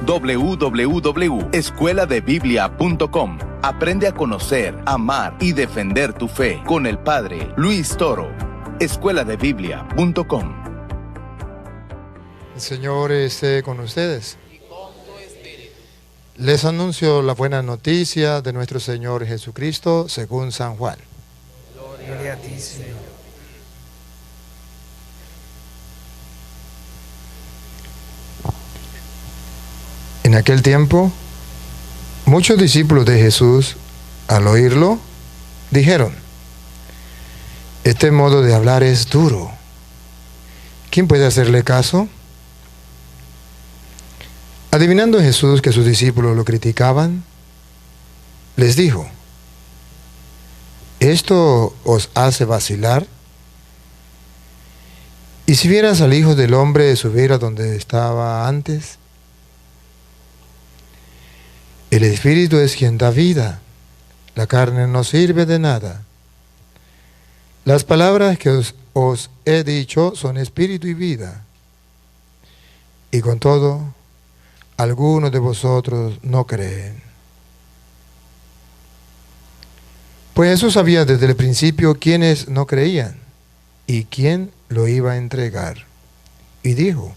www.escueladebiblia.com. Aprende a conocer, amar y defender tu fe con el Padre Luis Toro. escueladebiblia.com. El Señor esté con ustedes. Les anuncio la buena noticia de nuestro Señor Jesucristo según San Juan. Gloria a ti, Señor. En aquel tiempo, muchos discípulos de Jesús, al oírlo, dijeron: este modo de hablar es duro. ¿Quién puede hacerle caso? Adivinando Jesús que sus discípulos lo criticaban, les dijo: ¿esto os hace vacilar? ¿Y si vieras al Hijo del Hombre subir a donde estaba antes? El Espíritu es quien da vida, la carne no sirve de nada. Las palabras que os he dicho son espíritu y vida. Y con todo, algunos de vosotros no creen. Pues Jesús sabía desde el principio quiénes no creían y quién lo iba a entregar. Y dijo: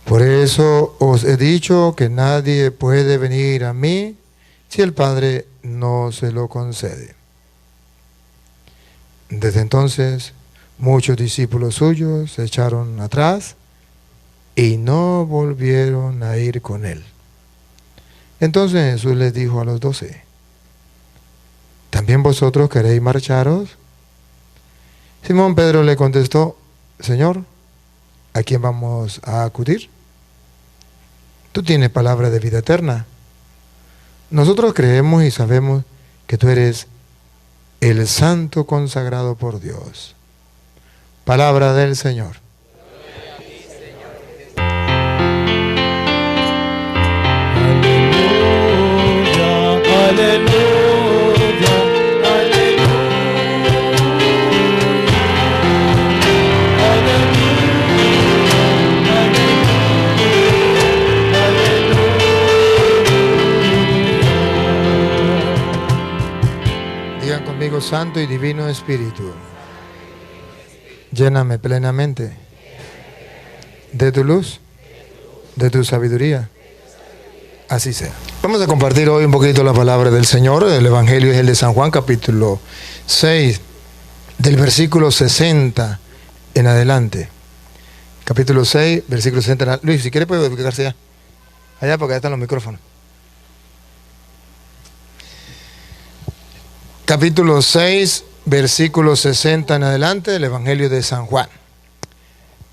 por eso os he dicho que nadie puede venir a mí si el Padre no se lo concede. Desde entonces, muchos discípulos suyos se echaron atrás y no volvieron a ir con él. Entonces Jesús les dijo a los 12: ¿también vosotros queréis marcharos? Simón Pedro le contestó: Señor, ¿a quién vamos a acudir? Tú tienes palabra de vida eterna. Nosotros creemos y sabemos que tú eres el Santo consagrado por Dios. Palabra del Señor. Gloria a ti, Señor Jesús. Aleluya, aleluya, Digan conmigo: Santo y Divino Espíritu, lléname plenamente de tu luz, de tu sabiduría. Así sea. Vamos a compartir hoy un poquito la palabra del Señor. El Evangelio es el de San Juan, capítulo 6, del versículo 60 en adelante. Capítulo 6, versículo 60. Luis, si quiere puede ubicarse allá porque allá están los micrófonos. Capítulo 6, versículo 60 en adelante del Evangelio de San Juan.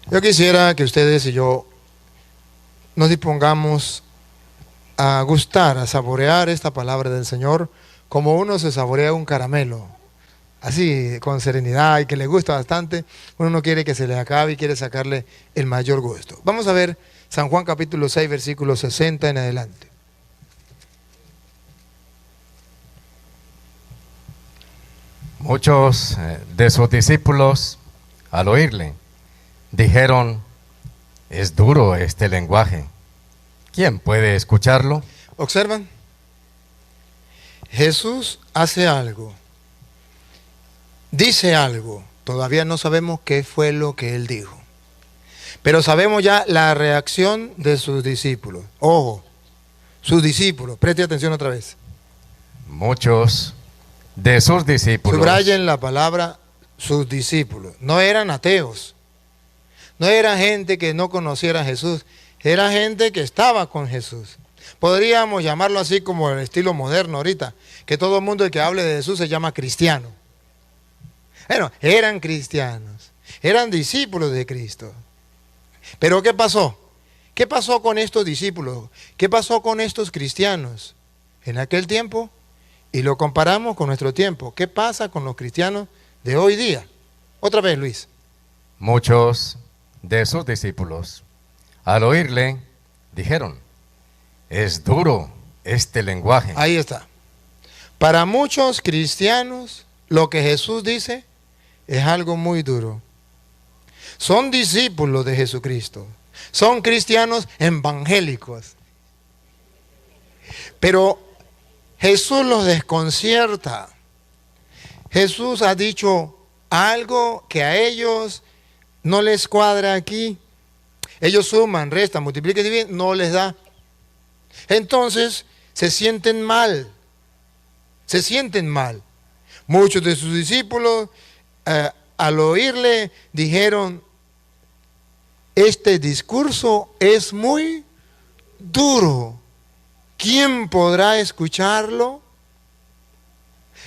Yo quisiera que ustedes y yo nos dispongamos a gustar, a saborear esta palabra del Señor como uno se saborea un caramelo, así con serenidad y que le gusta bastante. Uno no quiere que se le acabe y quiere sacarle el mayor gusto. Vamos a ver San Juan capítulo 6, versículo 60 en adelante. Muchos de sus discípulos, al oírle, dijeron: es duro este lenguaje. ¿Quién puede escucharlo? ¿Observan? Jesús hace algo, dice algo, todavía no sabemos qué fue lo que él dijo, pero sabemos ya la reacción de sus discípulos. Ojo, sus discípulos, preste atención otra vez. Muchos de sus discípulos. Subrayen la palabra sus discípulos. No eran ateos, no era gente que no conociera a Jesús, era gente que estaba con Jesús. Podríamos llamarlo así como el estilo moderno ahorita, que todo el mundo el que hable de Jesús se llama cristiano. Bueno, eran cristianos, eran discípulos de Cristo. Pero ¿qué pasó? ¿Qué pasó con estos discípulos? ¿Qué pasó con estos cristianos en aquel tiempo? Y lo comparamos con nuestro tiempo. ¿Qué pasa con los cristianos de hoy día? Otra vez, Luis. Muchos de sus discípulos, al oírle, dijeron: es duro este lenguaje. Ahí está. Para muchos cristianos, lo que Jesús dice es algo muy duro. Son discípulos de Jesucristo. Son cristianos evangélicos. Pero Jesús los desconcierta. Jesús ha dicho algo que a ellos no les cuadra aquí. Ellos suman, restan, multiplican y dividen, no les da. Entonces se sienten mal. Se sienten mal. Muchos de sus discípulos al oírle dijeron, este discurso es muy duro. ¿Quién podrá escucharlo?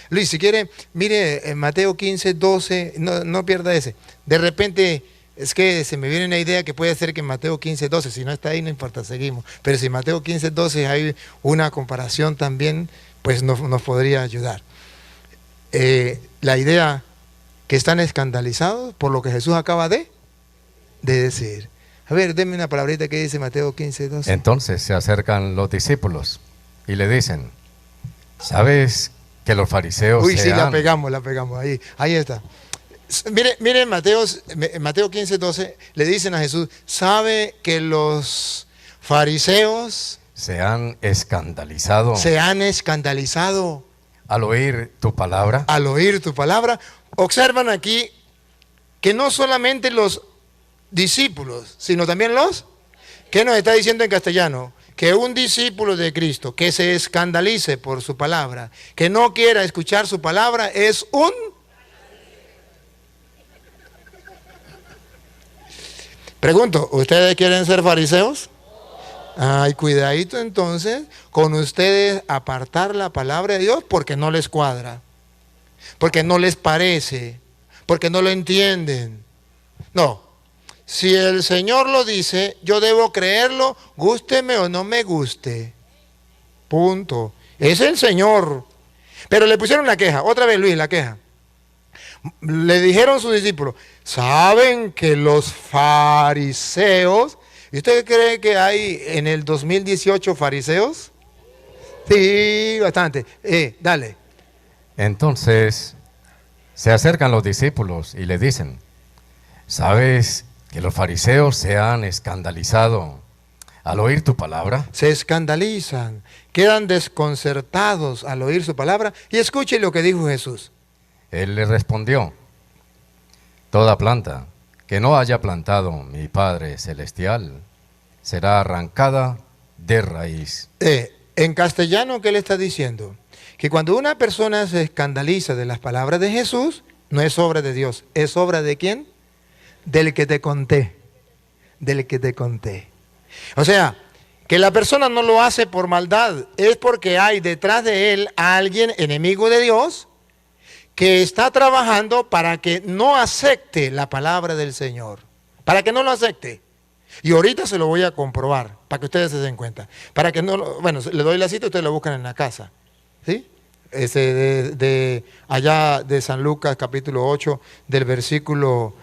Luis, si quiere, mire en Mateo 15, 12, no pierda ese. De repente, es que se me viene una idea que puede ser que en Mateo 15, 12, si no está ahí no importa, seguimos. Pero si en Mateo 15, 12 hay una comparación también, pues nos podría ayudar. La idea que están escandalizados por lo que Jesús acaba de decir. A ver, denme una palabrita que dice Mateo 15, 12. Entonces se acercan los discípulos y le dicen, ¿sabes que los fariseos Uy, sí, la pegamos, ahí está. Mire Mateo 15, 12, le dicen a Jesús, ¿sabe que los fariseos se han escandalizado al oír tu palabra? Al oír tu palabra. Observan aquí que no solamente los discípulos, sino también los, ¿qué nos está diciendo en castellano? Que un discípulo de Cristo que se escandalice por su palabra, que no quiera escuchar su palabra, es un... Pregunto, ¿ustedes quieren ser fariseos? Ay, cuidadito entonces con ustedes apartar la palabra de Dios porque no les cuadra, porque no les parece, porque no lo entienden. No. Si el Señor lo dice, yo debo creerlo, gústeme o no me guste. Punto. Es el Señor. Pero le pusieron la queja. Otra vez, Luis, la queja. Le dijeron sus discípulos, ¿saben que los fariseos... ¿Y usted cree que hay en el 2018 fariseos? Sí, bastante. Dale. Entonces se acercan los discípulos y le dicen, ¿sabes que los fariseos se han escandalizado al oír tu palabra? Se escandalizan, quedan desconcertados al oír su palabra. Y escuche lo que dijo Jesús. Él le respondió, toda planta que no haya plantado mi Padre Celestial será arrancada de raíz. En castellano, ¿qué le está diciendo? Que cuando una persona se escandaliza de las palabras de Jesús, no es obra de Dios, ¿es obra de quién? Del que te conté, del que te conté. O sea, que la persona no lo hace por maldad, es porque hay detrás de él a alguien enemigo de Dios que está trabajando para que no acepte la palabra del Señor, para que no lo acepte. Y ahorita se lo voy a comprobar, para que ustedes se den cuenta. Para que no, bueno, le doy la cita, ustedes lo buscan en la casa. ¿Sí? Allá de San Lucas, capítulo 8, del versículo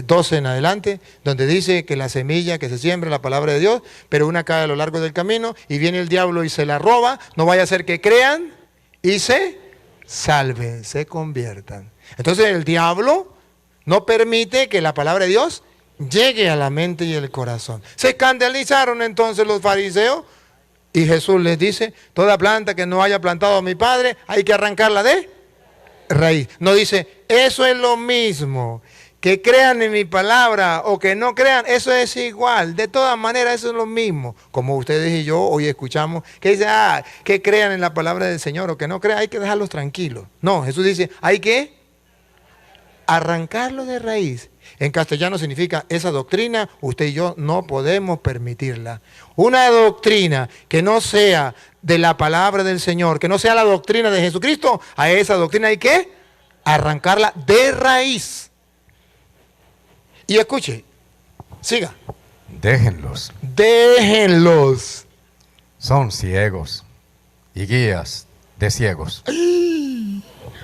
12 en adelante, donde dice que la semilla que se siembra, la palabra de Dios, pero una cae a lo largo del camino y viene el diablo y se la roba, no vaya a ser que crean y se salven, se conviertan. Entonces el diablo no permite que la palabra de Dios llegue a la mente y el corazón. Se escandalizaron entonces los fariseos y Jesús les dice, toda planta que no haya plantado a mi Padre, hay que arrancarla de raíz. No dice, eso es lo mismo, que crean en mi palabra o que no crean, eso es igual. De todas maneras, eso es lo mismo. Como ustedes y yo hoy escuchamos que dice, que crean en la palabra del Señor o que no crean, hay que dejarlos tranquilos. No, Jesús dice, hay que arrancarlo de raíz. En castellano significa, esa doctrina, usted y yo no podemos permitirla. Una doctrina que no sea de la palabra del Señor, que no sea la doctrina de Jesucristo, a esa doctrina hay que arrancarla de raíz. Y escuche, siga. Déjenlos. Déjenlos. Son ciegos y guías de ciegos.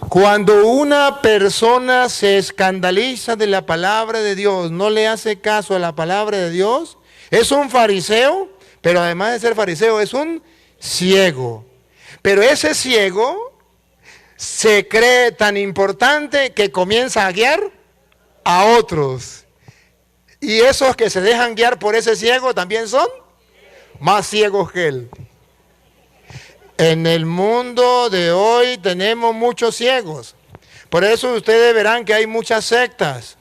Cuando una persona se escandaliza de la palabra de Dios, no le hace caso a la palabra de Dios, es un fariseo, pero además de ser fariseo es un ciego. Pero ese ciego se cree tan importante que comienza a guiar a otros. Y esos que se dejan guiar por ese ciego también son más ciegos que él. En el mundo de hoy tenemos muchos ciegos. Por eso ustedes verán que hay muchas sectas,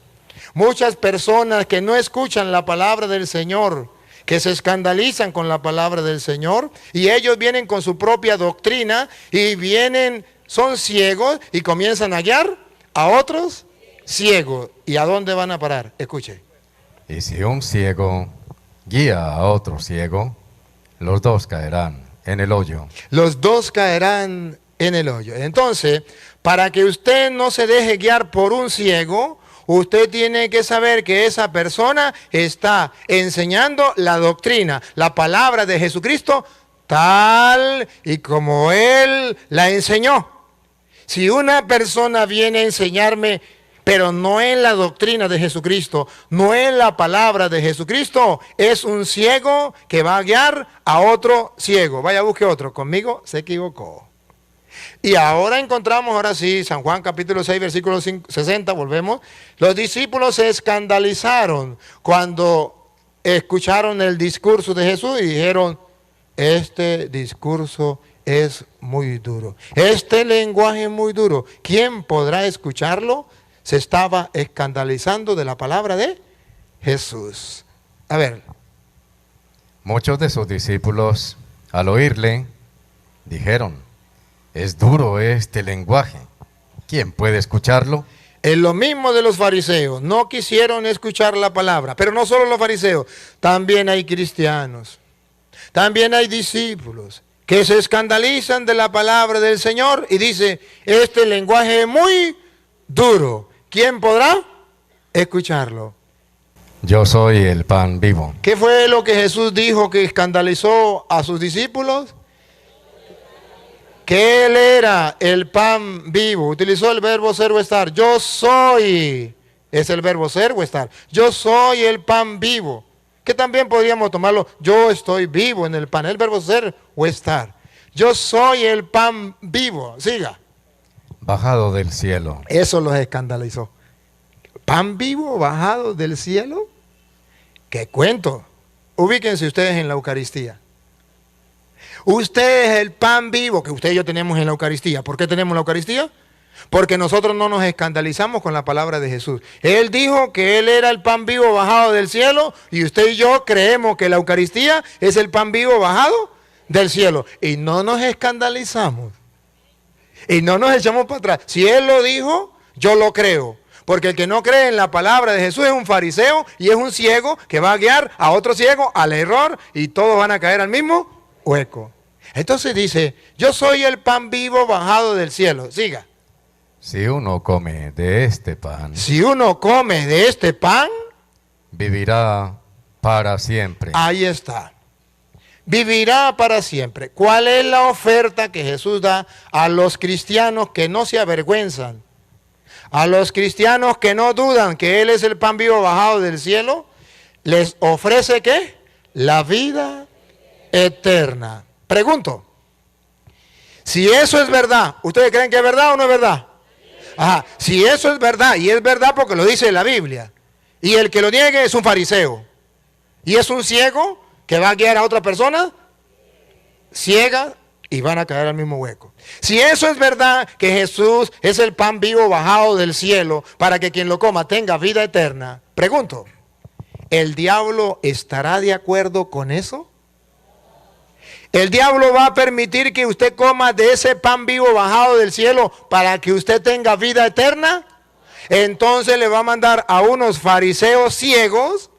muchas personas que no escuchan la palabra del Señor, que se escandalizan con la palabra del Señor, y ellos vienen con su propia doctrina y son ciegos y comienzan a guiar a otros ciegos. ¿Y a dónde van a parar? Escuche. Y si un ciego guía a otro ciego, los dos caerán en el hoyo. Los dos caerán en el hoyo. Entonces, para que usted no se deje guiar por un ciego, usted tiene que saber que esa persona está enseñando la doctrina, la palabra de Jesucristo, tal y como Él la enseñó. Si una persona viene a enseñarme, pero no es la doctrina de Jesucristo, no es la palabra de Jesucristo, es un ciego que va a guiar a otro ciego. Vaya, busque otro. Conmigo se equivocó. Y ahora encontramos, ahora sí, San Juan capítulo 6, versículo 60, volvemos. Los discípulos se escandalizaron cuando escucharon el discurso de Jesús y dijeron, este discurso es muy duro. Este lenguaje es muy duro. ¿Quién podrá escucharlo? Se estaba escandalizando de la palabra de Jesús. A ver. Muchos de sus discípulos, al oírle, dijeron, es duro este lenguaje. ¿Quién puede escucharlo? Es lo mismo de los fariseos. No quisieron escuchar la palabra. Pero no solo los fariseos. También hay cristianos. También hay discípulos que se escandalizan de la palabra del Señor y dice, este lenguaje es muy duro. ¿Quién podrá escucharlo? Yo soy el pan vivo. ¿Qué fue lo que Jesús dijo que escandalizó a sus discípulos? Que Él era el pan vivo. Utilizó el verbo ser o estar. Yo soy. Es el verbo ser o estar. Yo soy el pan vivo. Que también podríamos tomarlo. Yo estoy vivo en el pan. El verbo ser o estar. Yo soy el pan vivo. Siga. Bajado del cielo. Eso los escandalizó. ¿Pan vivo bajado del cielo? ¿Qué cuento? Ubíquense ustedes en la Eucaristía. Usted es el pan vivo que usted y yo tenemos en la Eucaristía. ¿Por qué tenemos la Eucaristía? Porque nosotros no nos escandalizamos con la palabra de Jesús. Él dijo que Él era el pan vivo bajado del cielo y usted y yo creemos que la Eucaristía es el pan vivo bajado del cielo. Y no nos escandalizamos. Y no nos echamos para atrás. Si Él lo dijo, yo lo creo. Porque el que no cree en la palabra de Jesús es un fariseo y es un ciego que va a guiar a otro ciego al error y todos van a caer al mismo hueco. Entonces dice, yo soy el pan vivo bajado del cielo. Siga. Si uno come de este pan, Si uno come de este pan, vivirá para siempre. ahí está. Vivirá para siempre. ¿Cuál es la oferta que Jesús da a los cristianos que no se avergüenzan? A los cristianos que no dudan que Él es el pan vivo bajado del cielo, les ofrece ¿qué? La vida eterna. Pregunto, si eso es verdad, ¿ustedes creen que es verdad o no es verdad? Ajá, si eso es verdad, y es verdad porque lo dice la Biblia, y el que lo niegue es un fariseo, y es un ciego que va a guiar a otra persona ciega y van a caer al mismo hueco. Si eso es verdad, que Jesús es el pan vivo bajado del cielo para que quien lo coma tenga vida eterna, pregunto, ¿el diablo estará de acuerdo con eso? ¿El diablo va a permitir que usted coma de ese pan vivo bajado del cielo para que usted tenga vida eterna? Entonces le va a mandar a unos fariseos ciegos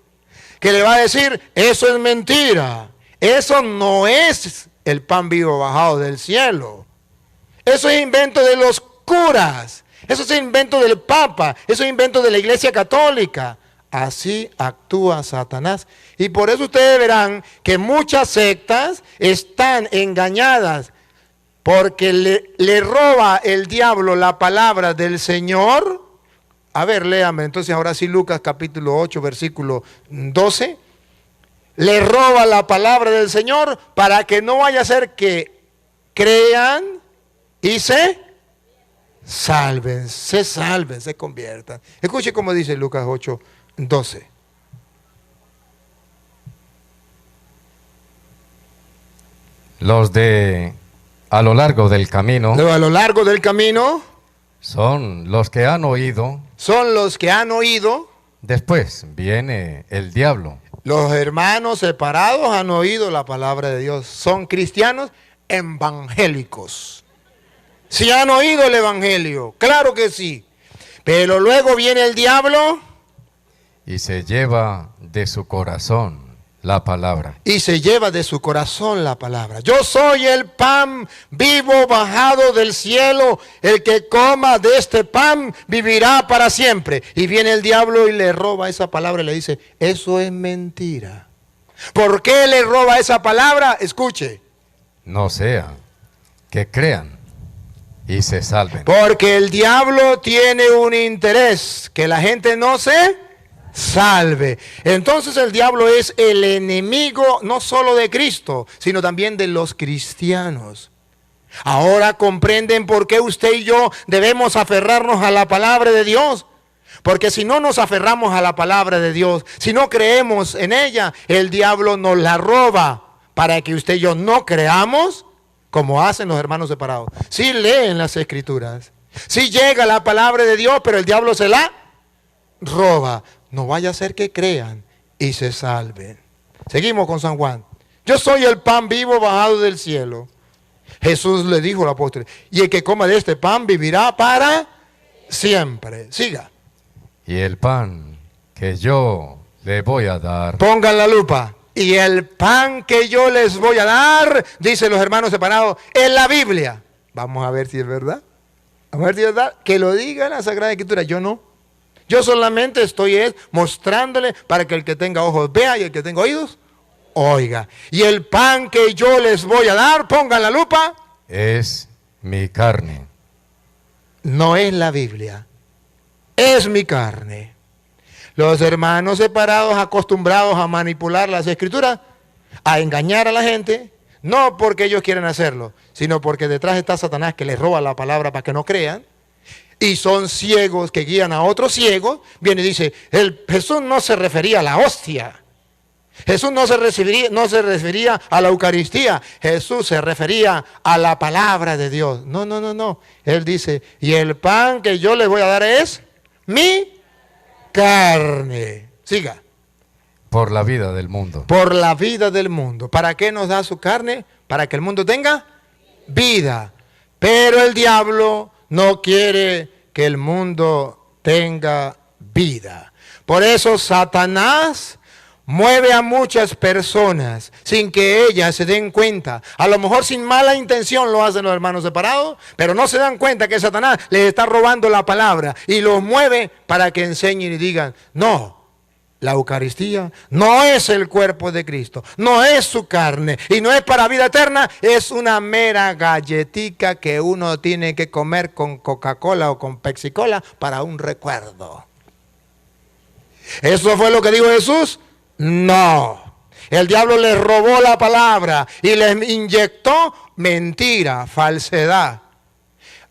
que le va a decir, eso es mentira, eso no es el pan vivo bajado del cielo. Eso es invento de los curas, eso es invento del Papa, eso es invento de la Iglesia Católica. Así actúa Satanás. Y por eso ustedes verán que muchas sectas están engañadas porque le roba el diablo la palabra del Señor. A ver, léame entonces ahora sí Lucas capítulo 8, versículo 12. Le roba la palabra del Señor para que no vaya a ser que crean y se salven, se conviertan. Escuche cómo dice Lucas 8, 12. Los de a lo largo del camino Luego, a lo largo del camino son los que han oído. son los que han oído. Después viene el diablo. Los hermanos separados han oído la palabra de Dios. Son cristianos evangélicos. Si han oído el evangelio, claro que sí. Pero luego viene el diablo Y se lleva de su corazón la palabra. y se lleva de su corazón la palabra. Yo soy el pan vivo bajado del cielo. El que coma de este pan vivirá para siempre. Y viene el diablo y le roba esa palabra y le dice, eso es mentira. ¿Por qué le roba esa palabra? Escuche. No sea que crean y se salven. Porque el diablo tiene un interés, que la gente no se salve. Entonces el diablo es el enemigo no solo de Cristo, sino también de los cristianos. Ahora comprenden por qué usted y yo debemos aferrarnos a la palabra de Dios. Porque si no nos aferramos a la palabra de Dios, si no creemos en ella, el diablo nos la roba para que usted y yo no creamos, como hacen los hermanos separados. Sí leen las escrituras, sí llega la palabra de Dios, pero el diablo se la roba. No vaya a ser que crean y se salven. Seguimos con San Juan. Yo soy el pan vivo bajado del cielo. Jesús le dijo al apóstol, y el que coma de este pan vivirá para siempre. Siga. Y el pan que yo le voy a dar Pongan la lupa. Y el pan que yo les voy a dar, dicen los hermanos separados, es la Biblia. Vamos a ver si es verdad. Vamos a ver si es verdad. Que lo diga la Sagrada Escritura. Yo no. Yo solamente estoy mostrándole para que el que tenga ojos vea y el que tenga oídos oiga. Y el pan que yo les voy a dar, pongan la lupa, es mi carne. no es la Biblia. Es mi carne. Los hermanos separados, acostumbrados a manipular las escrituras, a engañar a la gente, no porque ellos quieren hacerlo, sino porque detrás está Satanás que les roba la palabra para que no crean, y son ciegos que guían a otros ciegos. Viene y dice, Jesús no se refería a la hostia, Jesús no se refería a la Eucaristía, Jesús se refería a la palabra de Dios. No, no, no, no. Él dice, y el pan que yo les voy a dar es mi carne. Siga. Por la vida del mundo. Por la vida del mundo. ¿Para qué nos da su carne? Para que el mundo tenga vida. Pero el diablo no quiere que el mundo tenga vida. Por eso Satanás mueve a muchas personas sin que ellas se den cuenta. A lo mejor sin mala intención lo hacen los hermanos separados, pero no se dan cuenta que Satanás les está robando la palabra y los mueve para que enseñen y digan, no, la Eucaristía no es el cuerpo de Cristo, no es su carne y no es para vida eterna, es una mera galletica que uno tiene que comer con Coca-Cola o con Pepsi-Cola para un recuerdo. ¿Eso fue lo que dijo Jesús? No, el diablo les robó la palabra y les inyectó mentira, falsedad.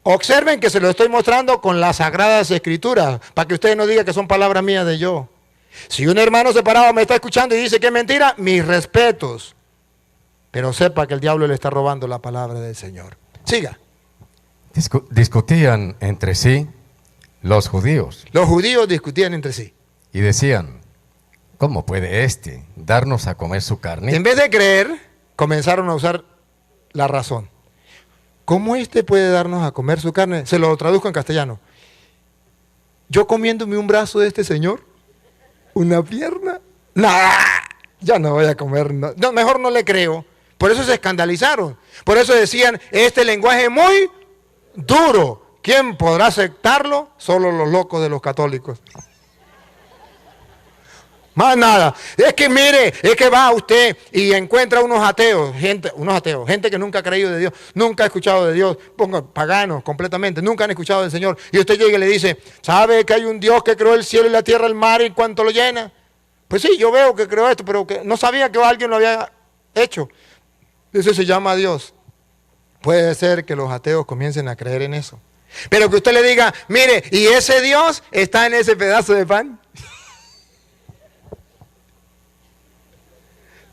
Observen que se lo estoy mostrando con las Sagradas Escrituras, para que ustedes no digan que son palabras mías de yo. Si un hermano separado me está escuchando y dice que es mentira, mis respetos. Pero sepa que el diablo le está robando la palabra del Señor. Siga. Discutían entre sí los judíos Los judíos discutían entre sí. y decían, ¿cómo puede este darnos a comer su carne? En vez de creer, comenzaron a usar la razón. ¿Cómo este puede darnos a comer su carne? Se lo traduzco en castellano. Yo comiéndome un brazo de este señor, una pierna, ¡nah! Ya no voy a comer, no, mejor no le creo. Por eso se escandalizaron. Por eso decían, este lenguaje es muy duro. ¿Quién podrá aceptarlo? Solo los locos de los católicos. Más nada. Es que mire, es que va usted y encuentra unos ateos, gente que nunca ha creído de Dios, nunca ha escuchado de Dios, paganos completamente, nunca han escuchado del Señor. Y usted llega y le dice, ¿sabe que hay un Dios que creó el cielo y la tierra, el mar y cuánto lo llena? Pues sí, yo veo que creó esto, pero que no sabía que alguien lo había hecho. Eso se llama Dios. Puede ser que los ateos comiencen a creer en eso. Pero que usted le diga, mire, ¿y ese Dios está en ese pedazo de pan?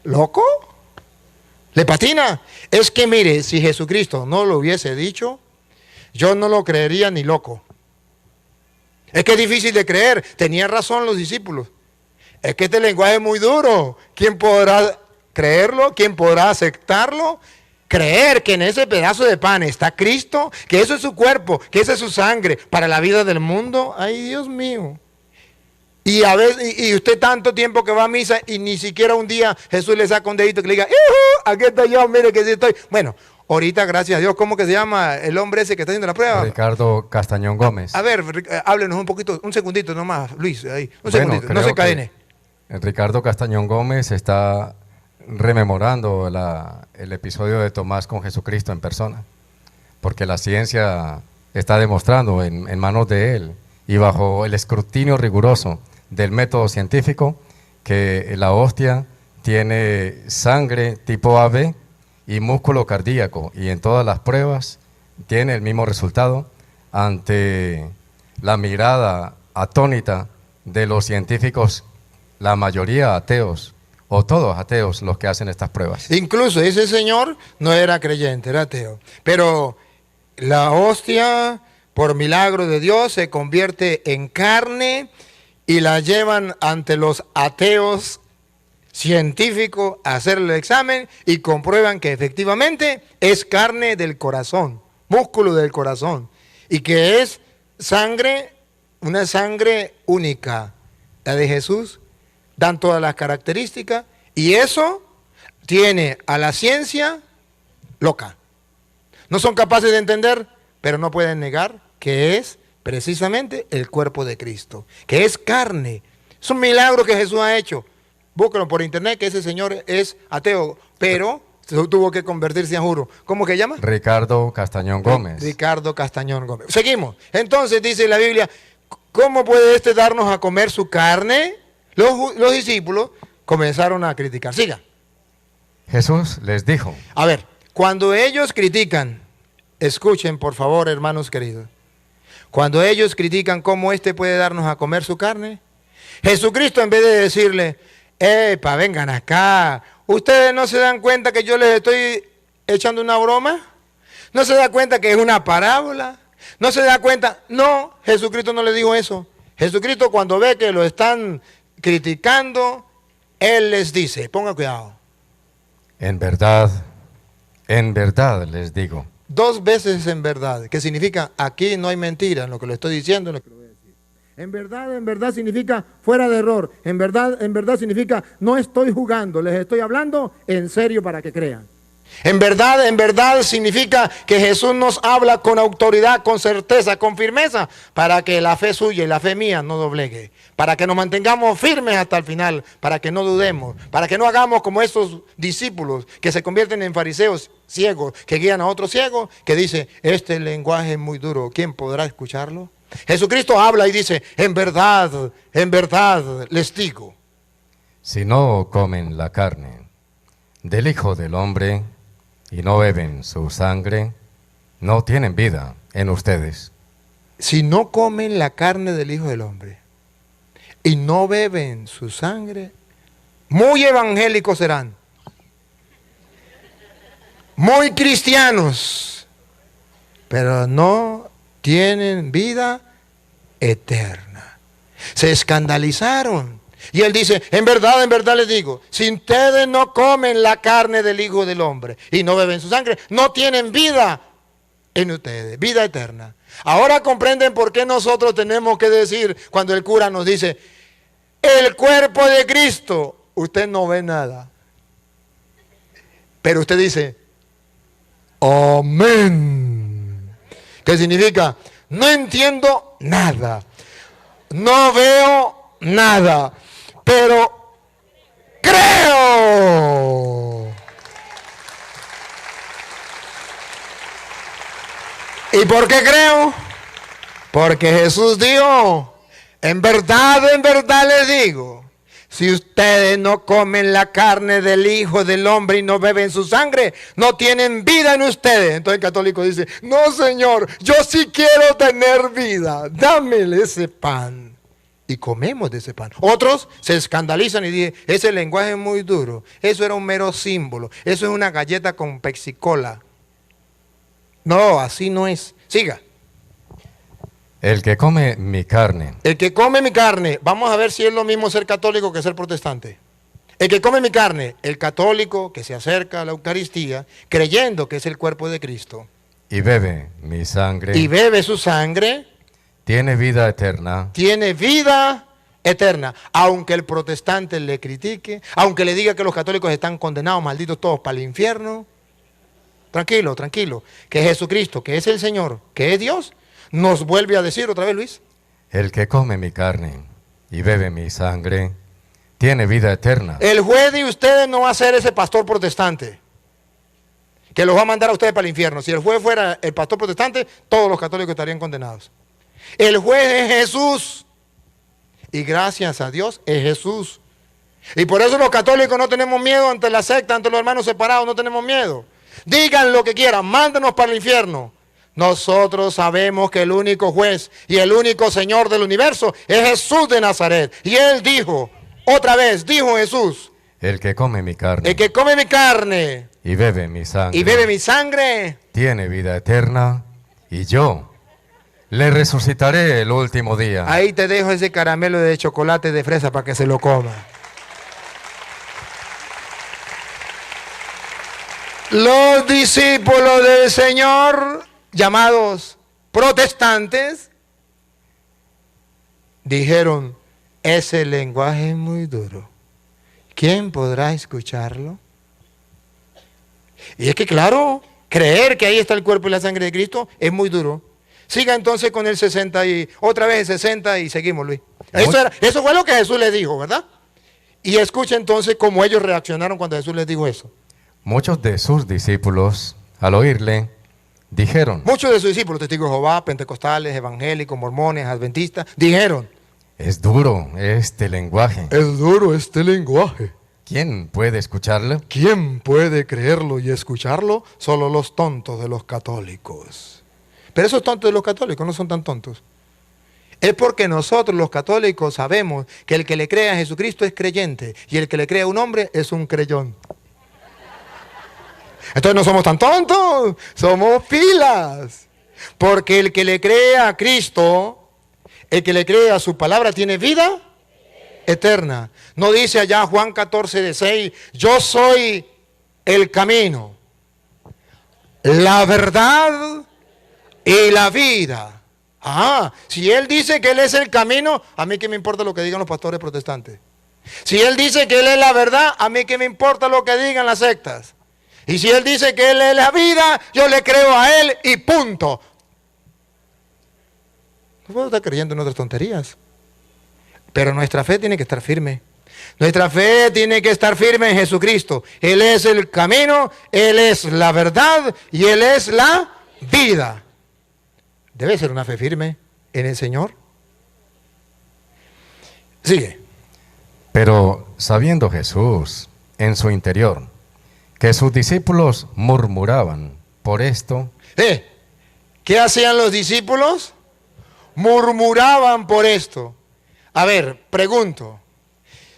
¿Loco? ¿Le patina? Es que mire, si Jesucristo no lo hubiese dicho, yo no lo creería ni loco. Es que es difícil de creer. Tenían razón los discípulos. Es que este lenguaje es muy duro. ¿Quién podrá creerlo? ¿Quién podrá aceptarlo? Creer que en ese pedazo de pan está Cristo, que eso es su cuerpo, que esa es su sangre para la vida del mundo. Ay, Dios mío. Y a veces, y usted tanto tiempo que va a misa y ni siquiera un día Jesús le saca un dedito que le diga, ¡Ijú! Aquí estoy yo, mire que sí estoy. Bueno, ahorita, gracias a Dios, ¿cómo que se llama el hombre ese que está haciendo la prueba? Ricardo Castañón Gómez. A ver, háblenos un poquito, un segundito nomás, Luis, ahí, un Bueno, segundito, no creo se cadene. que Ricardo Castañón Gómez está rememorando el episodio de Tomás con Jesucristo en persona, porque la ciencia está demostrando en manos de él y bajo el escrutinio riguroso del método científico que la hostia tiene sangre tipo AB y músculo cardíaco, y en todas las pruebas tiene el mismo resultado ante la mirada atónita de los científicos, la mayoría ateos, o todos ateos los que hacen estas pruebas. Incluso ese señor no era creyente, era ateo. Pero la hostia, por milagro de Dios, se convierte en carne y la llevan ante los ateos científicos a hacerle el examen y comprueban que efectivamente es carne del corazón, músculo del corazón, y que es sangre, una sangre única, la de Jesús. Dan todas las características y eso tiene a la ciencia loca. No son capaces de entender, pero no pueden negar que es precisamente el cuerpo de Cristo, que es carne. Es un milagro que Jesús ha hecho. Búsquenlo por internet, que ese señor es ateo, pero tuvo que convertirse a juro. ¿Cómo que llama? Ricardo Castañón Gómez. Ricardo Castañón Gómez. Seguimos. Entonces dice la Biblia, ¿cómo puede este darnos a comer su carne? Los discípulos comenzaron a criticar. Siga. Jesús les dijo. A ver, cuando ellos critican, escuchen por favor, hermanos queridos. Cuando ellos critican cómo éste puede darnos a comer su carne, Jesucristo, en vez de decirle, ¡epa, vengan acá! ¿Ustedes no se dan cuenta que yo les estoy echando una broma? ¿No se da cuenta que es una parábola? ¿No se da cuenta? No, Jesucristo no le dijo eso. Jesucristo, cuando ve que lo están criticando, Él les dice, ponga cuidado. En verdad les digo. 2 veces en verdad, que significa aquí no hay mentira en lo que le estoy diciendo, en lo que lo voy a decir. En verdad significa fuera de error. En verdad significa no estoy jugando, les estoy hablando en serio para que crean. En verdad significa que Jesús nos habla con autoridad, con certeza, con firmeza, para que la fe suya y la fe mía no doblegue, para que nos mantengamos firmes hasta el final, para que no dudemos, para que no hagamos como esos discípulos que se convierten en fariseos ciegos, que guían a otros ciegos, que dice, este lenguaje es muy duro, ¿quién podrá escucharlo? Jesucristo habla y dice, en verdad les digo. Si no comen la carne del Hijo del Hombre y no beben su sangre, no tienen vida en ustedes. Si no comen la carne del Hijo del Hombre y no beben su sangre, muy evangélicos serán, muy cristianos, pero no tienen vida eterna. Se escandalizaron. Y él dice, en verdad les digo, si ustedes no comen la carne del Hijo del Hombre y no beben su sangre, no tienen vida en ustedes, vida eterna. Ahora comprenden por qué nosotros tenemos que decir, cuando el cura nos dice, el cuerpo de Cristo, usted no ve nada. Pero usted dice, amén. ¿Qué significa? No entiendo nada, no veo nada, pero creo. ¿Y por qué creo? Porque Jesús dijo, en verdad les digo, si ustedes no comen la carne del Hijo del Hombre y no beben su sangre, no tienen vida en ustedes. Entonces el católico dice, no Señor, yo sí quiero tener vida, dámele ese pan. y comemos de ese pan. Otros se escandalizan y dicen, ese lenguaje es muy duro, eso era un mero símbolo, eso es una galleta con Pepsi-Cola. No, así no es. Siga. El que come mi carne El que come mi carne, vamos a ver si es lo mismo ser católico que ser protestante. El que come mi carne, el católico que se acerca a la Eucaristía, creyendo que es el cuerpo de Cristo, y bebe mi sangre y bebe su sangre, tiene vida eterna, tiene vida eterna. Aunque el protestante le critique, aunque le diga que los católicos están condenados, malditos todos para el infierno, tranquilo, tranquilo, que Jesucristo, que es el Señor, que es Dios, nos vuelve a decir otra vez, Luis. el que come mi carne y bebe mi sangre tiene vida eterna. El juez de ustedes no va a ser ese pastor protestante que los va a mandar a ustedes para el infierno. Si el juez fuera el pastor protestante, todos los católicos estarían condenados. El juez es Jesús. Y gracias a Dios es Jesús. Y por eso los católicos no tenemos miedo ante la secta, ante los hermanos separados, no tenemos miedo. Digan lo que quieran, mándenos para el infierno. Nosotros sabemos que el único juez y el único Señor del universo es Jesús de Nazaret. Y Él dijo, otra vez, dijo Jesús, El que come mi carne el que come mi carne y bebe mi sangre y bebe mi sangre, tiene vida eterna, y yo le resucitaré el último día. ahí te dejo ese caramelo de chocolate de fresa para que se lo coma. Los discípulos del Señor, llamados protestantes, dijeron, ese lenguaje es muy duro. ¿Quién podrá escucharlo? Y es que claro, creer que ahí está el cuerpo y la sangre de Cristo es muy duro. Siga entonces con el 60 y otra vez el 60 y seguimos, Luis. Eso fue lo que Jesús les dijo, ¿verdad? Y escucha entonces cómo ellos reaccionaron cuando Jesús les dijo eso. Muchos de sus discípulos, al oírle, dijeron, Muchos de sus discípulos, testigos de Jehová, pentecostales, evangélicos, mormones, adventistas, dijeron, es duro este lenguaje. es duro este lenguaje. ¿Quién puede escucharlo? ¿Quién puede creerlo y escucharlo? Solo los tontos de los católicos. Pero esos tontos de los católicos no son tan tontos. Es porque nosotros los católicos sabemos que el que le cree a Jesucristo es creyente y el que le cree a un hombre es un creyón. Entonces no somos tan tontos, somos pilas. Porque el que le cree a Cristo, el que le cree a su palabra tiene vida eterna. No dice allá Juan 14:6, yo soy el camino, la verdad y la vida. Si él dice que él es el camino, a mí qué me importa lo que digan los pastores protestantes. Si él dice que él es la verdad, a mí qué me importa lo que digan las sectas. Y si él dice que él es la vida, yo le creo a él y punto. No puedo estar creyendo en otras tonterías. Pero nuestra fe tiene que estar firme. Nuestra fe tiene que estar firme en Jesucristo. Él es el camino, Él es la verdad y Él es la vida. Debe ser una fe firme en el Señor. Sigue. Pero sabiendo Jesús en su interior que sus discípulos murmuraban por esto, ¿Qué hacían los discípulos? Murmuraban por esto. A ver, pregunto,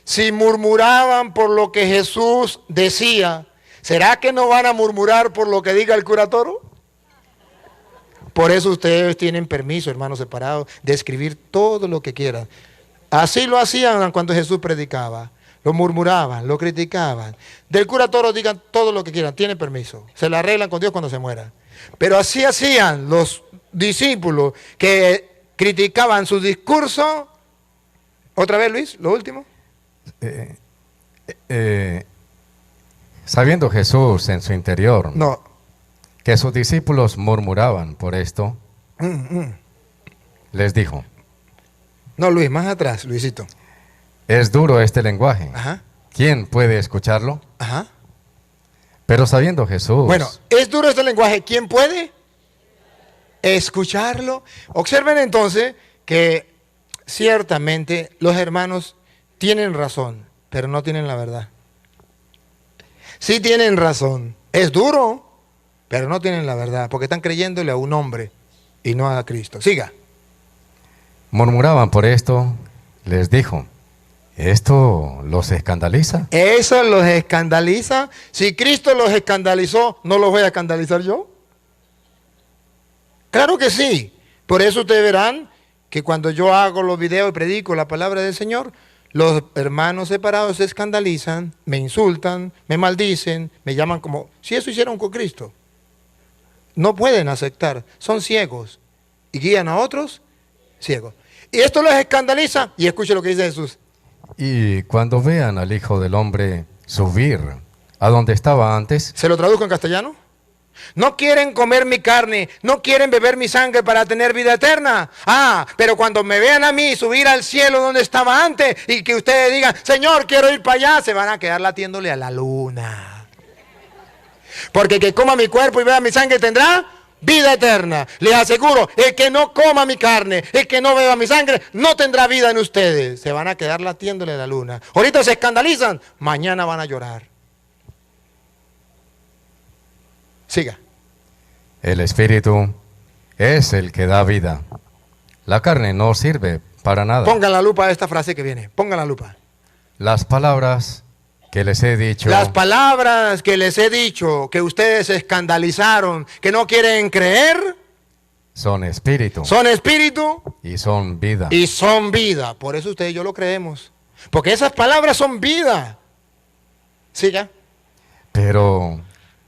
si murmuraban por lo que Jesús decía, ¿será que no van a murmurar por lo que diga el cura Toro? Por eso ustedes tienen permiso, hermanos separados, de escribir todo lo que quieran. Así lo hacían cuando Jesús predicaba. Lo murmuraban, lo criticaban. Del cura Toro digan todo lo que quieran, tienen permiso. Se la arreglan con Dios cuando se mueran. Pero así hacían los discípulos que criticaban su discurso. Otra vez, Luis, lo último. sabiendo Jesús en su interior No. que sus discípulos murmuraban por esto, les dijo, No, Luis, más atrás, Luisito. es duro este lenguaje. Ajá, ¿Quién puede escucharlo? ajá. Pero sabiendo Jesús, Bueno, es duro este lenguaje. ¿Quién puede escucharlo? Observen entonces que ciertamente los hermanos tienen razón, pero no tienen la verdad. Sí tienen razón. Es duro, pero no tienen la verdad, porque están creyéndole a un hombre y no a Cristo. Siga. murmuraban por esto les dijo, ¿esto los escandaliza? ¿Eso los escandaliza? Si Cristo los escandalizó, ¿no los voy a escandalizar yo? Claro que sí. Por eso ustedes verán que cuando yo hago los videos y predico la palabra del Señor, los hermanos separados se escandalizan, me insultan, me maldicen, me llaman como si eso hicieron con Cristo. No pueden aceptar, son ciegos y guían a otros ciegos. Y esto les escandaliza, y escuche lo que dice Jesús. Y cuando vean al Hijo del Hombre subir a donde estaba antes, ¿Se lo traduzco en castellano? No quieren comer mi carne, no quieren beber mi sangre para tener vida eterna. Ah, pero cuando me vean a mí subir al cielo donde estaba antes y que ustedes digan, Señor, quiero ir para allá, se van a quedar latiéndole a la luna. Porque el que coma mi cuerpo y beba mi sangre tendrá vida eterna. Les aseguro, el que no coma mi carne, el que no beba mi sangre, no tendrá vida en ustedes. Se van a quedar latiéndole a la luna. Ahorita se escandalizan, mañana van a llorar. Siga. el Espíritu es el que da vida. La carne no sirve para nada. Pongan la lupa a esta frase que viene. Pongan la lupa. Las palabras que les he dicho Las palabras que les he dicho, que ustedes se escandalizaron, que no quieren creer, son espíritu son espíritu y son vida. y son vida. Por eso ustedes y yo lo creemos. Porque esas palabras son vida. Siga. Pero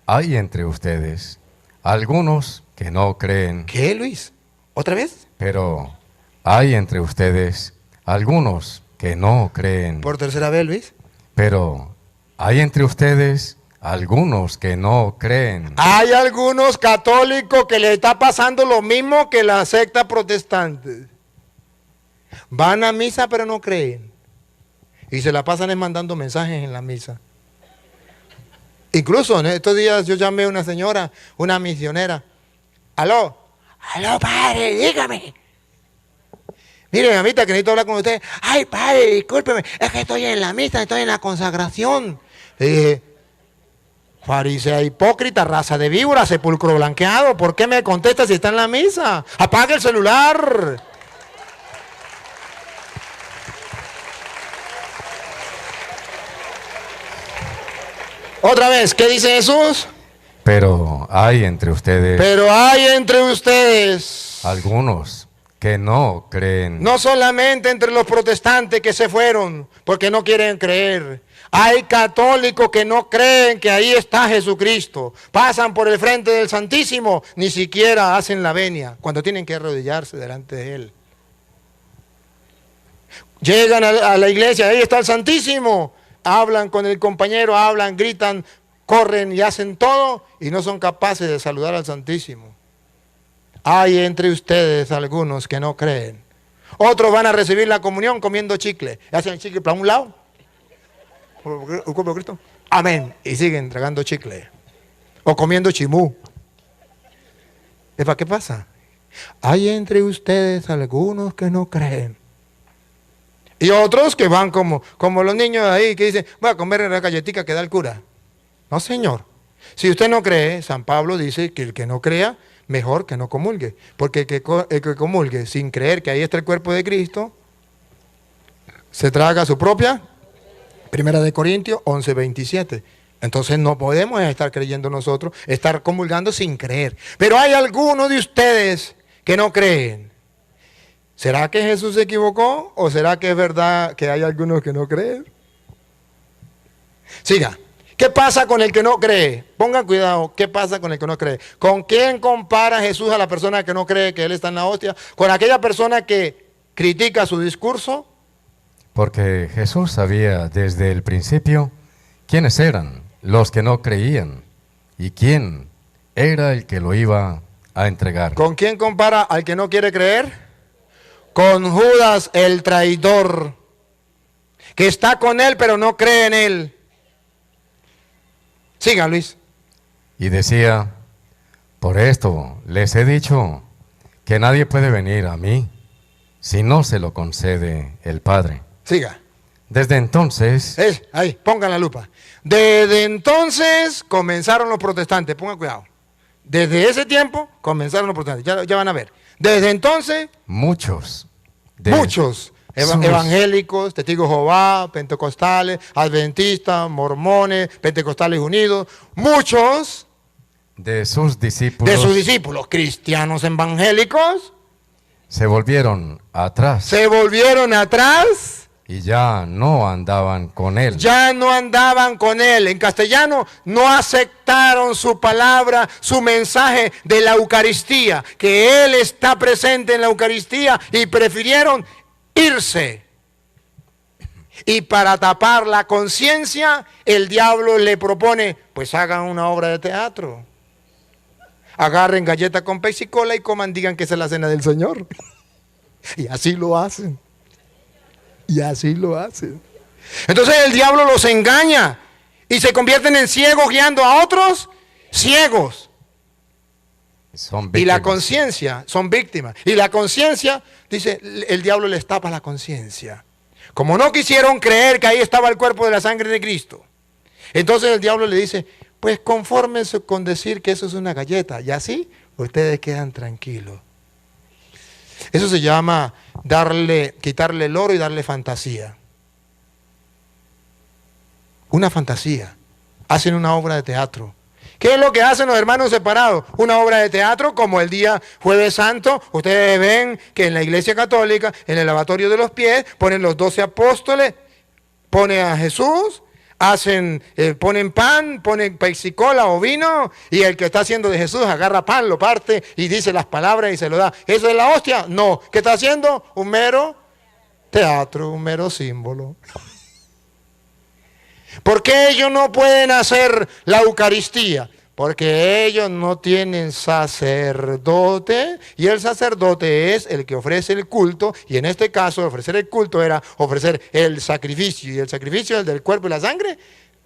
hay entre ustedes algunos que no creen. ¿Qué, Luis? ¿Otra vez? Pero hay entre ustedes algunos que no creen. Por tercera vez, Luis. Pero hay entre ustedes algunos que no creen. Hay algunos católicos que le está pasando lo mismo que la secta protestante. Van a misa pero no creen. Y se la pasan es mandando mensajes en la misa. Incluso en estos días yo llamé a una señora, una misionera. Aló, aló padre, dígame. Mire, mamita, que necesito hablar con usted. Ay, padre, discúlpeme, es que estoy en la misa, estoy en la consagración. Le dije, farisea hipócrita, raza de víbora, sepulcro blanqueado, ¿por qué me contesta si está en la misa? Apague el celular. Otra vez, ¿qué dice Jesús? Pero hay entre ustedes Pero hay entre ustedes, algunos que no creen. no solamente entre los protestantes que se fueron porque no quieren creer. Hay católicos que no creen que ahí está Jesucristo. Pasan por el frente del Santísimo, ni siquiera hacen la venia cuando tienen que arrodillarse delante de Él. Llegan a la iglesia, ahí está el Santísimo. Hablan con el compañero, hablan, gritan, corren y hacen todo y no son capaces de saludar al Santísimo. Hay entre ustedes algunos que no creen. Otros van a recibir la comunión comiendo chicle. Hacen el chicle para un lado. ¿El cuerpo de Cristo? Amén. Y siguen tragando chicle. O comiendo chimú. ¿Qué pasa? Hay entre ustedes algunos que no creen. Y otros que van como los niños ahí que dicen, voy a comer la galletita que da el cura. No, señor. Si usted no cree, San Pablo dice que el que no crea, mejor que no comulgue. Porque el que comulgue sin creer que ahí está el cuerpo de Cristo, se traga su propia. Primera de Corintios 11:27. Entonces no podemos estar creyendo nosotros, estar comulgando sin creer. Pero hay algunos de ustedes que no creen. ¿Será que Jesús se equivocó o será que es verdad que hay algunos que no creen? Siga. ¿Qué pasa con el que no cree? Pongan cuidado, ¿qué pasa con el que no cree? ¿Con quién compara Jesús a la persona que no cree que Él está en la hostia? ¿Con aquella persona que critica su discurso? Porque Jesús sabía desde el principio quiénes eran los que no creían y quién era el que lo iba a entregar. ¿Con quién compara al que no quiere creer? Con Judas el traidor, que está con Él pero no cree en Él. Siga, Luis. Y decía, por esto les he dicho que nadie puede venir a mí si no se lo concede el Padre. Siga. Desde entonces, Ahí, pongan la lupa. Desde entonces comenzaron los protestantes, pongan cuidado. Desde ese tiempo comenzaron los protestantes, ya van a ver. Desde entonces, muchos Evangélicos, testigos de Jehová, pentecostales, adventistas, mormones, pentecostales unidos, muchos de sus discípulos cristianos evangélicos, se volvieron atrás y ya no andaban con él. Ya no andaban con él. En castellano, no aceptaron su palabra, su mensaje de la Eucaristía, que él está presente en la Eucaristía, y prefirieron irse. Y para tapar la conciencia, el diablo le propone, pues hagan una obra de teatro. Agarren galleta con Pepsi Cola y coman, digan que esa es la cena del Señor. Y así lo hacen. Y así lo hacen. Entonces el diablo los engaña y se convierten en ciegos guiando a otros ciegos. Y la conciencia, son víctimas. Y la conciencia, dice, el diablo les tapa la conciencia. Como no quisieron creer que ahí estaba el cuerpo de la sangre de Cristo, entonces el diablo le dice, pues confórmense con decir que eso es una galleta. Y así ustedes quedan tranquilos. Eso se llama quitarle el oro y darle fantasía. Una fantasía. Hacen una obra de teatro. ¿Qué es lo que hacen los hermanos separados? Una obra de teatro como el día Jueves Santo. Ustedes ven que en la Iglesia Católica, en el lavatorio de los pies, ponen los 12 apóstoles, ponen a Jesús, ponen pan, ponen Pepsi Cola o vino, y el que está haciendo de Jesús agarra pan, lo parte y dice las palabras y se lo da. ¿Eso es la hostia? No. ¿Qué está haciendo? Un mero teatro, un mero símbolo. ¿Por qué ellos no pueden hacer la Eucaristía? Porque ellos no tienen sacerdote, y el sacerdote es el que ofrece el culto, y en este caso ofrecer el culto era ofrecer el sacrificio, y el sacrificio es el del cuerpo y la sangre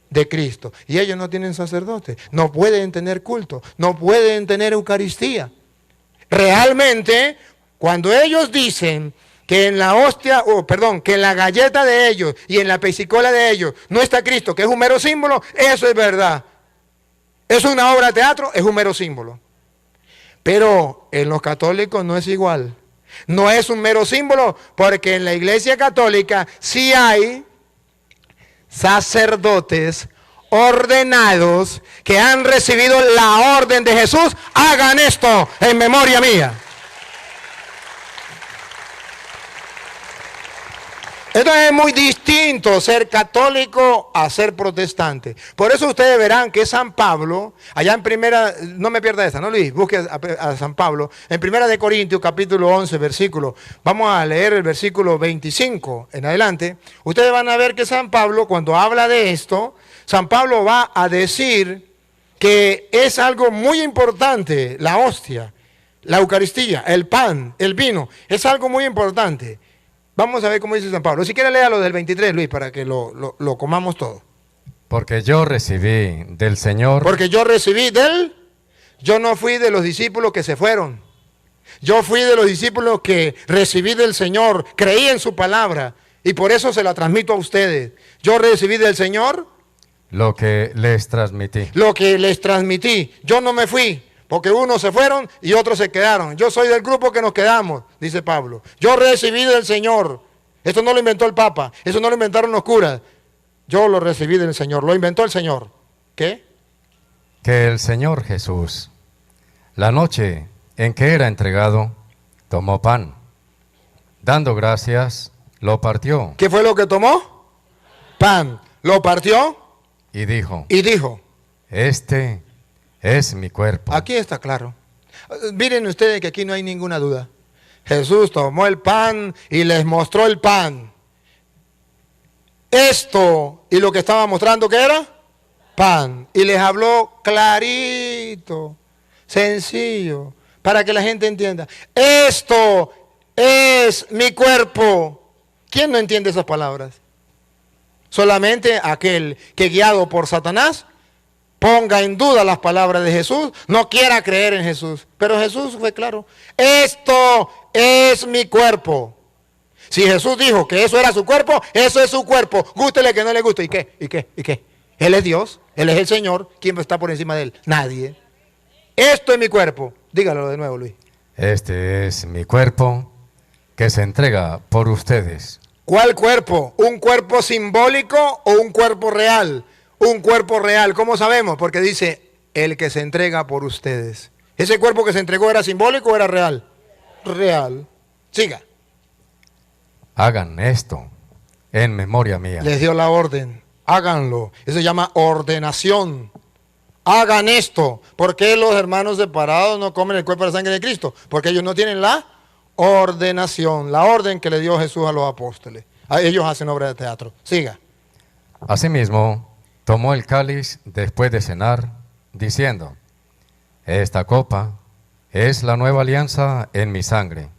de Cristo. Y ellos no tienen sacerdote, no pueden tener culto, no pueden tener Eucaristía. Realmente, cuando ellos dicen que en la hostia, que en la galleta de ellos y en la Pepsi Cola de ellos no está Cristo, que es un mero símbolo, eso es verdad. Es una obra de teatro, es un mero símbolo. Pero en los católicos no es igual. No es un mero símbolo, porque en la Iglesia Católica sí hay sacerdotes ordenados que han recibido la orden de Jesús. Hagan esto en memoria mía. Entonces es muy distinto ser católico a ser protestante. Por eso ustedes verán que San Pablo, allá en primera, no me pierda esta, ¿no, Luis? Busque a San Pablo, en primera de Corintios, capítulo 11, versículo, vamos a leer el versículo 25 en adelante. Ustedes van a ver que San Pablo, cuando habla de esto, San Pablo va a decir que es algo muy importante, la hostia, la Eucaristía, el pan, el vino, es algo muy importante. Vamos a ver cómo dice San Pablo. Si quiere léalo del 23, Luis, para que lo comamos todo. Porque yo recibí del Señor. Porque yo recibí yo no fui de los discípulos que se fueron. Yo fui de los discípulos que recibí del Señor, creí en su palabra, y por eso se la transmito a ustedes. Yo recibí del Señor lo que les transmití. Lo que les transmití. Yo no me fui, porque unos se fueron y otros se quedaron. Yo soy del grupo que nos quedamos, dice Pablo. Yo recibí del Señor. Esto no lo inventó el Papa, eso no lo inventaron los curas. Yo lo recibí del Señor, lo inventó el Señor. ¿Qué? Que el Señor Jesús, la noche en que era entregado, tomó pan. Dando gracias, lo partió. ¿Qué fue lo que tomó? Pan. Lo partió. Y dijo. Este es mi cuerpo. Aquí está claro. Miren ustedes que aquí no hay ninguna duda. Jesús tomó el pan y les mostró el pan. Esto y lo que estaba mostrando, ¿qué era? Pan. Y les habló clarito, sencillo, para que la gente entienda. Esto es mi cuerpo. ¿Quién no entiende esas palabras? Solamente aquel que, guiado por Satanás, ponga en duda las palabras de Jesús, no quiera creer en Jesús. Pero Jesús fue claro. Esto es mi cuerpo. Si Jesús dijo que eso era su cuerpo, eso es su cuerpo. Gústele que no le guste. ¿Y qué? ¿Y qué? ¿Y qué? Él es Dios, Él es el Señor. ¿Quién está por encima de Él? Nadie. Esto es mi cuerpo. Dígalo de nuevo, Luis. Este es mi cuerpo, que se entrega por ustedes. ¿Cuál cuerpo? ¿Un cuerpo simbólico o un cuerpo real? Un cuerpo real. ¿Cómo sabemos? Porque dice, el que se entrega por ustedes. ¿Ese cuerpo que se entregó era simbólico o era real? Real. Siga. Hagan esto en memoria mía. Les dio la orden. Háganlo. Eso se llama ordenación. Hagan esto. ¿Por qué los hermanos separados no comen el cuerpo y la sangre de Cristo? Porque ellos no tienen la ordenación, la orden que le dio Jesús a los apóstoles. Ellos hacen obra de teatro. Siga. Asimismo, tomó el cáliz después de cenar, diciendo, esta copa es la nueva alianza en mi sangre.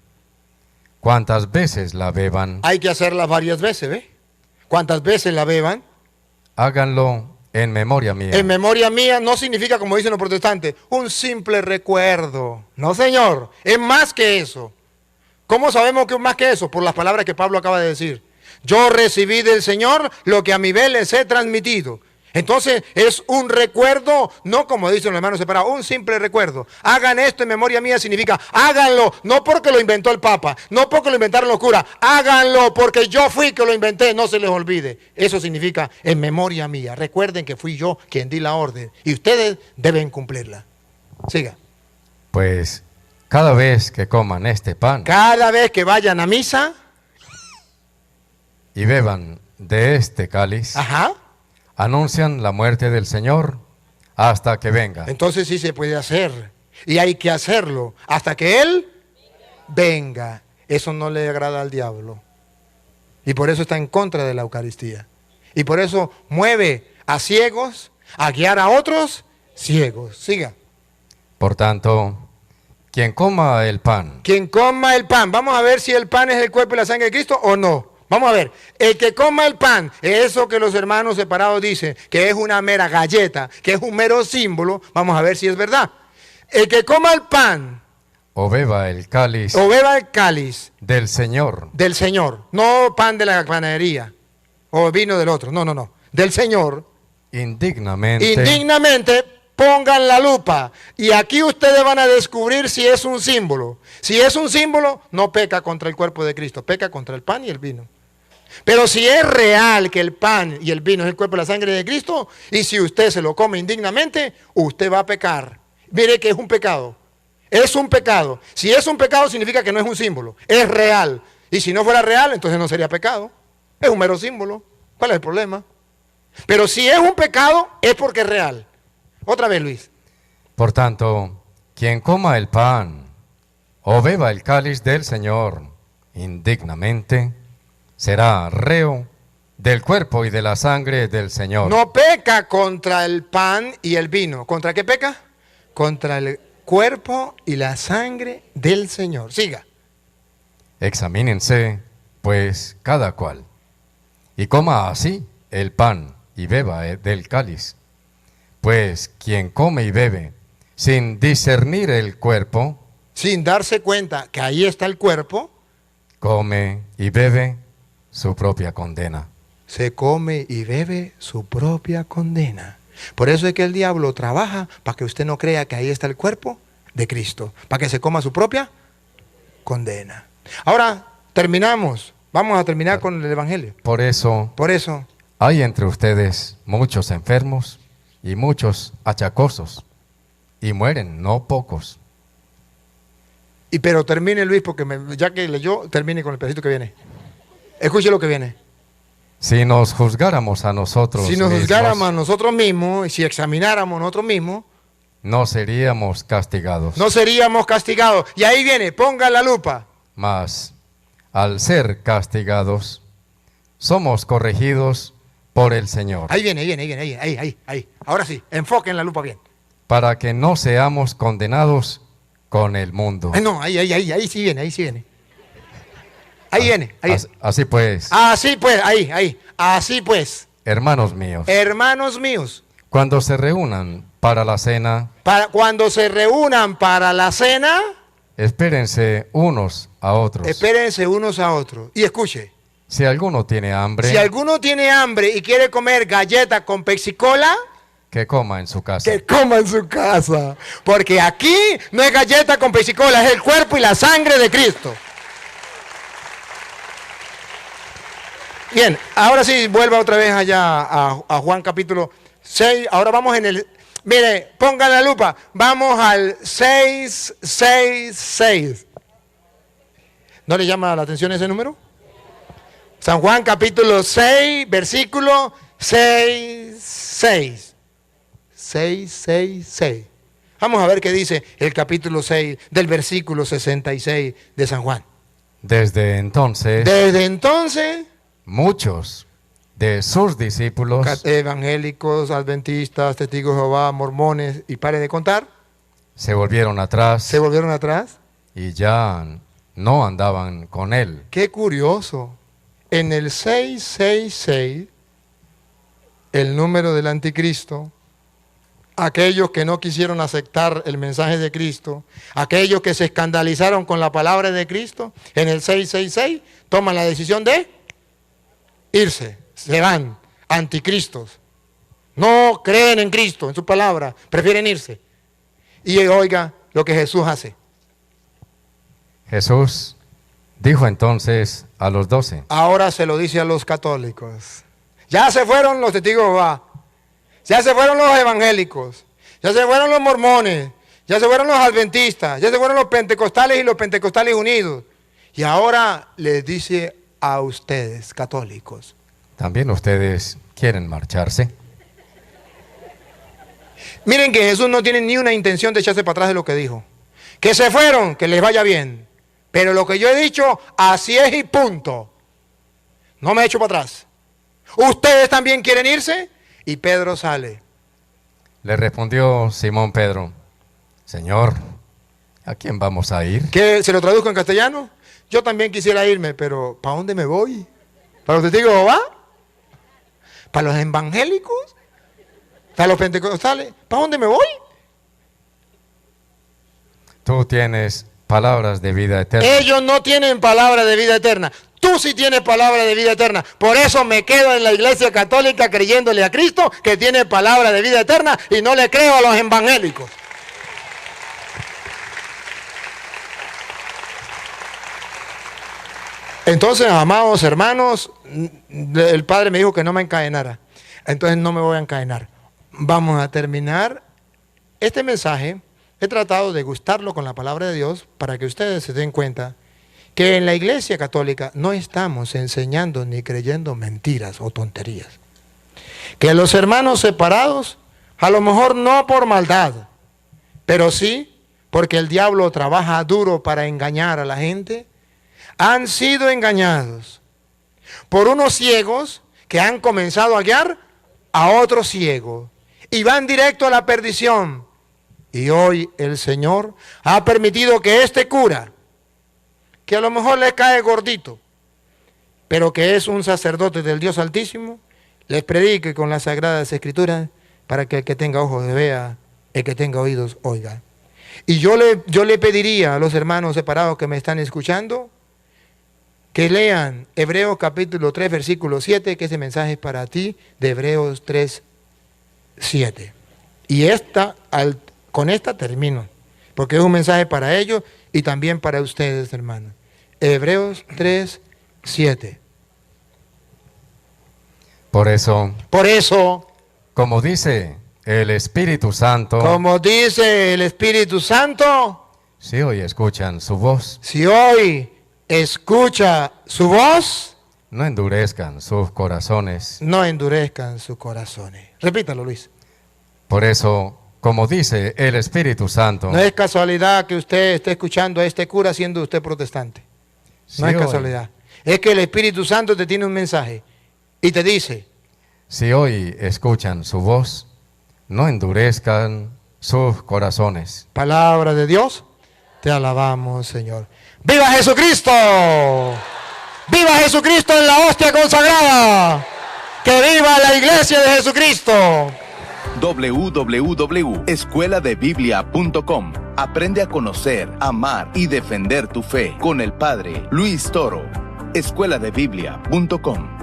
Cuantas veces la beban, Hay que hacerla varias veces, ¿ve? ¿Cuántas veces la beban? háganlo en memoria mía. En memoria mía no significa, como dicen los protestantes, un simple recuerdo. No, señor, es más que eso. ¿Cómo sabemos que es más que eso? Por las palabras que Pablo acaba de decir. Yo recibí del Señor lo que a mi vez les he transmitido. Entonces es un recuerdo, no como dicen los hermanos separados, un simple recuerdo. Hagan esto en memoria mía significa, háganlo, no porque lo inventó el Papa, no porque lo inventaron los curas, háganlo porque yo fui que lo inventé, no se les olvide. Eso significa en memoria mía. Recuerden que fui yo quien di la orden y ustedes deben cumplirla. Siga. Pues cada vez que coman este pan Cada vez que vayan a misa, y beban de este cáliz, ajá, anuncian la muerte del Señor hasta que venga. entonces sí se puede hacer. Y hay que hacerlo hasta que Él venga. Eso no le agrada al diablo. Y por eso está en contra de la Eucaristía. Y por eso mueve a ciegos a guiar a otros ciegos. Siga. Por tanto, quien coma el pan Quien coma el pan, vamos a ver si el pan es el cuerpo y la sangre de Cristo o no. Vamos a ver, el que coma el pan, eso que los hermanos separados dicen, que es una mera galleta, que es un mero símbolo, vamos a ver si es verdad. El que coma el pan o beba el cáliz o beba el cáliz del Señor, del Señor, no pan de la panadería o vino del otro, no, no, no, del Señor, indignamente pongan la lupa y aquí ustedes van a descubrir si es un símbolo. Si es un símbolo, no peca contra el cuerpo de Cristo, peca contra el pan y el vino. Pero si es real que el pan y el vino es el cuerpo y la sangre de Cristo, y si usted se lo come indignamente, usted va a pecar. Mire que es un pecado. Es un pecado. Si es un pecado significa que no es un símbolo, es real. Y si no fuera real, entonces no sería pecado. Es un mero símbolo. ¿Cuál es el problema? Pero si es un pecado, es porque es real. Otra vez, Luis. Por tanto, quien coma el pan o beba el cáliz del Señor indignamente, será reo del cuerpo y de la sangre del Señor. No peca contra el pan y el vino. ¿Contra qué peca? Contra el cuerpo y la sangre del Señor. Siga. Examínense, pues, cada cual, y coma así el pan y beba del cáliz. Pues quien come y bebe sin discernir el cuerpo, sin darse cuenta que ahí está el cuerpo, come y bebe su propia condena. Se come y bebe su propia condena. Por eso es que el diablo trabaja para que usted no crea que ahí está el cuerpo de Cristo, para que se coma su propia condena. Ahora terminamos. Vamos a terminar con el Evangelio. Por eso hay entre ustedes muchos enfermos y muchos achacosos, y mueren no pocos. Pero termine, Luis, porque ya que leyó, termine con el pedacito que viene. Escuche lo que viene. Si nos juzgáramos a nosotros Si nos mismos, juzgáramos a nosotros mismos, y si examináramos a nosotros mismos, no seríamos castigados. no seríamos castigados. Y ahí viene, ponga la lupa. Mas, al ser castigados, somos corregidos por el Señor. Ahí viene, ahí. Ahora sí, enfoquen la lupa bien. Para que no seamos condenados con el mundo. No, ahí sí viene, ahí sí viene. Ahí viene, ahí. Así pues, Así pues, ahí. Así pues, hermanos míos, hermanos míos, cuando se reúnan para la cena, cuando se reúnan para la cena, espérense unos a otros. espérense unos a otros. Y escuche, Si alguno tiene hambre, si alguno tiene hambre y quiere comer galleta con Pepsi-Cola, que coma en su casa. que coma en su casa. Porque aquí no es galleta con Pepsi-Cola, es el cuerpo y la sangre de Cristo. Bien, ahora sí, vuelva otra vez allá a Juan capítulo 6. Ahora vamos en el... Mire, pongan la lupa. Vamos al 666. ¿No le llama la atención ese número? San Juan capítulo 6, versículo 66. 666. Vamos a ver qué dice el capítulo 6 del versículo 66 de San Juan. Desde entonces, muchos de sus discípulos evangélicos, adventistas, testigos de Jehová, mormones, y pare de contar, se volvieron atrás y ya no andaban con él. Qué curioso. En el 666, el número del anticristo, aquellos que no quisieron aceptar el mensaje de Cristo, aquellos que se escandalizaron con la palabra de Cristo, en el 666 toman la decisión de irse, se van, anticristos. No creen en Cristo, en su palabra, prefieren irse. Y oiga lo que Jesús hace. Jesús dijo entonces a los 12. Ahora se lo dice a los católicos. Ya se fueron los testigos de Jehová. Ya se fueron los evangélicos, ya se fueron los mormones, ya se fueron los adventistas, ya se fueron los pentecostales y los pentecostales unidos. Y ahora les dice a ustedes, católicos. ¿También ustedes quieren marcharse? Miren que Jesús no tiene ni una intención de echarse para atrás de lo que dijo. Que se fueron, que les vaya bien. Pero lo que yo he dicho, así es y punto. No me echo para atrás. ¿Ustedes también quieren irse? Y Pedro sale. Le respondió Simón Pedro: Señor, ¿a quién vamos a ir? ¿Qué? ¿Se lo traduzco en castellano? Yo también quisiera irme, pero ¿para dónde me voy? ¿Para los testigos de Jehová? ¿Para los evangélicos? ¿Para los pentecostales? ¿Para dónde me voy? Tú tienes palabras de vida eterna. Ellos no tienen palabra de vida eterna. Tú sí tienes palabra de vida eterna. Por eso me quedo en la iglesia católica creyéndole a Cristo que tiene palabra de vida eterna y no le creo a los evangélicos. Entonces, amados hermanos, el Padre me dijo que no me encadenara. Entonces no me voy a encadenar. Vamos a terminar este mensaje. He tratado de gustarlo con la palabra de Dios para que ustedes se den cuenta que en la iglesia católica no estamos enseñando ni creyendo mentiras o tonterías. Que los hermanos separados, a lo mejor no por maldad, pero sí porque el diablo trabaja duro para engañar a la gente, han sido engañados por unos ciegos que han comenzado a guiar a otros ciegos y van directo a la perdición. Y hoy el Señor ha permitido que este cura, que a lo mejor le cae gordito, pero que es un sacerdote del Dios Altísimo, les predique con las Sagradas Escrituras para que el que tenga ojos vea, el que tenga oídos oiga. Y yo le pediría a los hermanos separados que me están escuchando que lean Hebreos capítulo 3, versículo 7, que ese mensaje es para ti, de Hebreos 3, 7. Y con esta termino, porque es un mensaje para ellos y también para ustedes, hermanos. Hebreos 3, 7. Por eso, como dice el Espíritu Santo, si hoy escuchan su voz, no endurezcan sus corazones. Repítalo, Luis. Por eso, como dice el Espíritu Santo, no es casualidad que usted esté escuchando a este cura siendo usted protestante. No es casualidad. Es que el Espíritu Santo te tiene un mensaje y te dice: si hoy escuchan su voz, no endurezcan sus corazones. Palabra de Dios, te alabamos, Señor. ¡Viva Jesucristo! ¡Viva Jesucristo en la hostia consagrada! ¡Que viva la iglesia de Jesucristo! www.escueladebiblia.com. Aprende a conocer, amar y defender tu fe con el Padre Luis Toro. escueladebiblia.com.